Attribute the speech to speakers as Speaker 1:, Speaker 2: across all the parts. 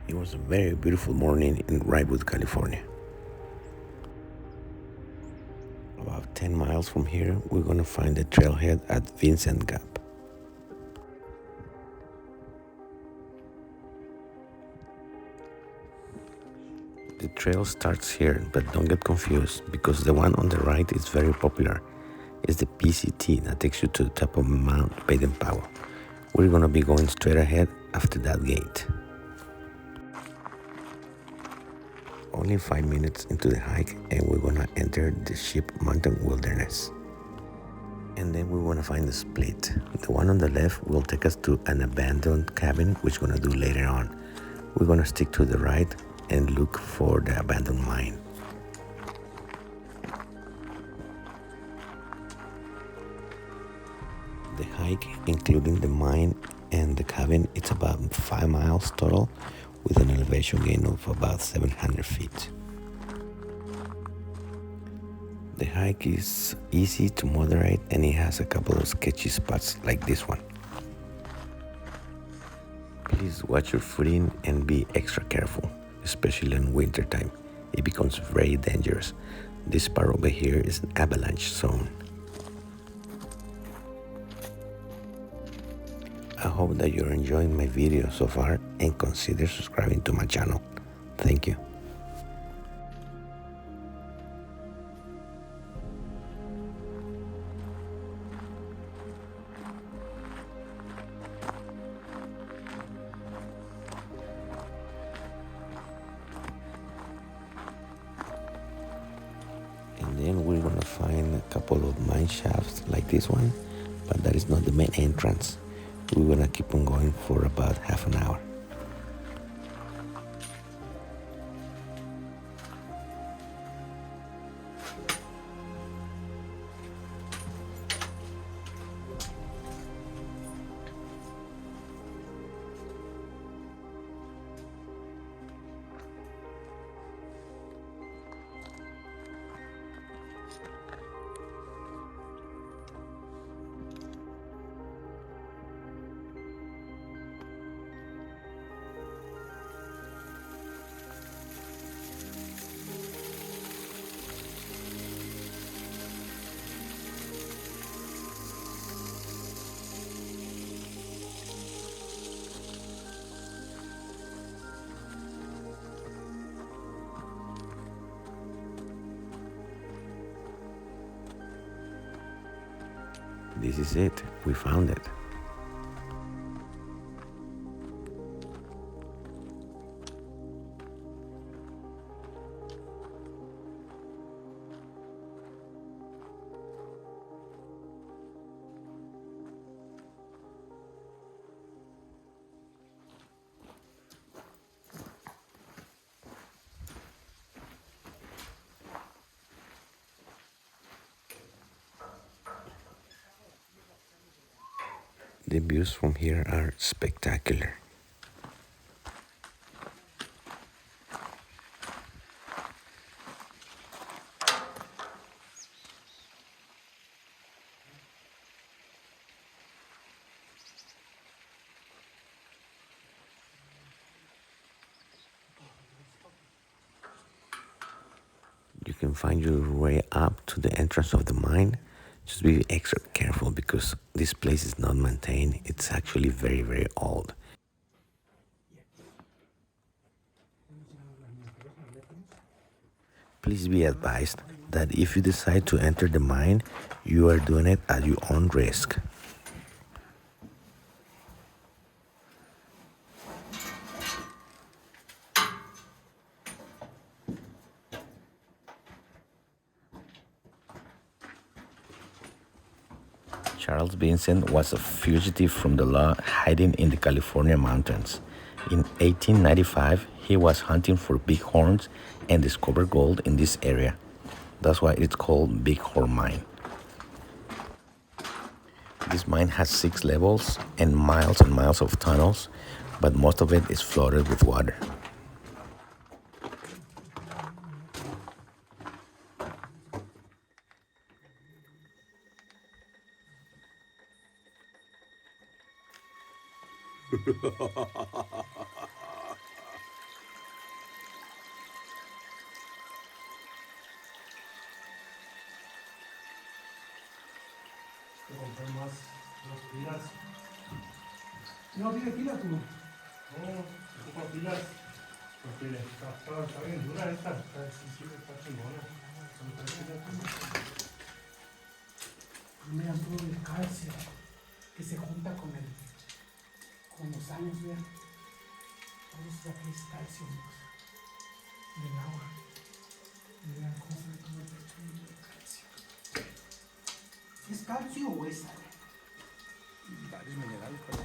Speaker 1: It was a very beautiful morning in Redwood, California. About 10 miles from here, we're going to find the trailhead at Vincent Gap. The trail starts here, but don't get confused because the one on the right is very popular. It's the PCT that takes you to the top of Mount Baden-Powell. We're going to be going straight ahead after that gate. Only 5 minutes into the hike and we're going to enter the Sheep Mountain Wilderness. And then we want to find the split. The one on the left will take us to an abandoned cabin, which we're going to do later on. We're going to stick to the right and look for the abandoned mine. The hike, including the mine and the cabin, it's about 5 miles total with an elevation gain of about 700 feet. The hike is easy to moderate and it has a couple of sketchy spots like this one. Please watch your footing and be extra careful, especially in winter time. It becomes very dangerous. This part over here is an avalanche zone. I hope that you're enjoying my video so far and consider subscribing to my channel. Thank you. And then we're gonna find a couple of mine shafts like this one, but that is not the main entrance. We're gonna keep on going for about half an hour. This is it. We found it. The views from here are spectacular. You can find your way up to the entrance of the mine. Just be extra careful because this place is not maintained. It's actually very, very old. Please be advised that if you decide to enter the mine, you are doing it at your own risk. Charles Vincent was a fugitive from the law hiding in the California mountains. In 1895, he was hunting for bighorns and discovered gold in this area. That's why it's called Bighorn Mine. This mine has 6 levels and miles of tunnels, but most of it is flooded with water.
Speaker 2: comprar más pilas. No tiene pilas tú. No, ocupa pilas. Porque está bien dura esta. Está chingona.
Speaker 3: Mira todo el calcio que se junta con los años, vean. Todo esto aquí es calcio, amigos, del agua. Y vean cómo se ve todo el calcio. ¿Es calcio o es sal?
Speaker 2: Varios minerales, pero...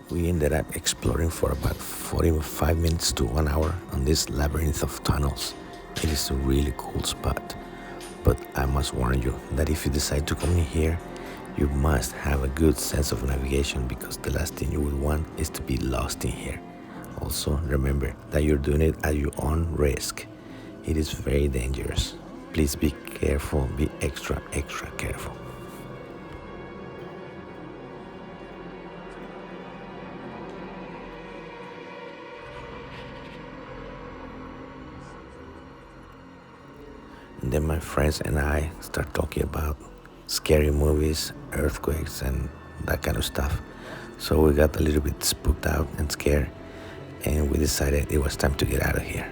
Speaker 1: We ended up exploring for about 45 minutes to 1 hour on this labyrinth of tunnels. It is a really cool spot, but I must warn you that if you decide to come in here, you must have a good sense of navigation because the last thing you will want is to be lost in here. Also, remember that you're doing it at your own risk. It is very dangerous. Please be careful, be extra careful. And then my friends and I start talking about scary movies, earthquakes, and that kind of stuff. So we got a little bit spooked out and scared, and we decided it was time to get out of here.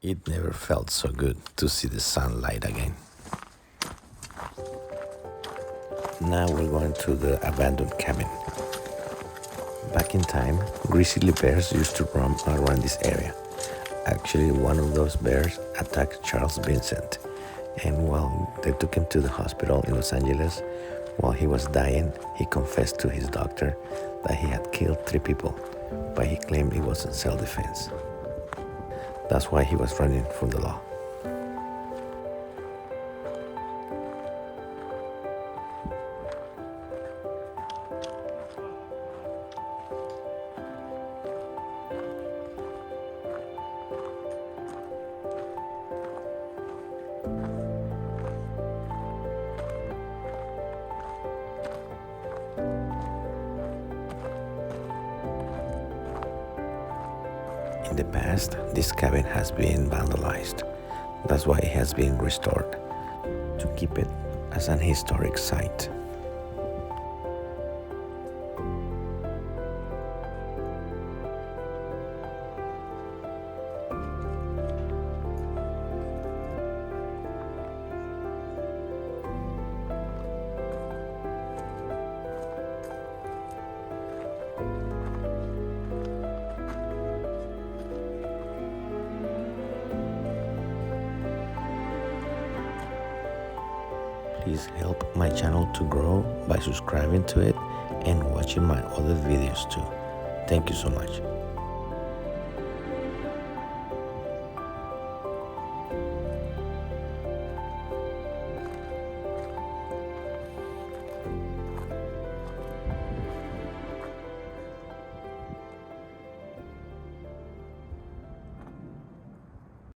Speaker 1: It never felt so good to see the sunlight again. Now we're going to the abandoned cabin. Back in time, grizzly bears used to roam around this area. Actually, one of those bears attacked Charles Vincent, and while they took him to the hospital in Los Angeles, while he was dying, he confessed to his doctor that he had killed 3 people, but he claimed it was in self-defense. That's why he was running from the law. In the past, this cabin has been vandalized. That's why it has been restored, to keep it as an historic site. Please help my channel to grow by subscribing to it and watching my other videos too. Thank you so much.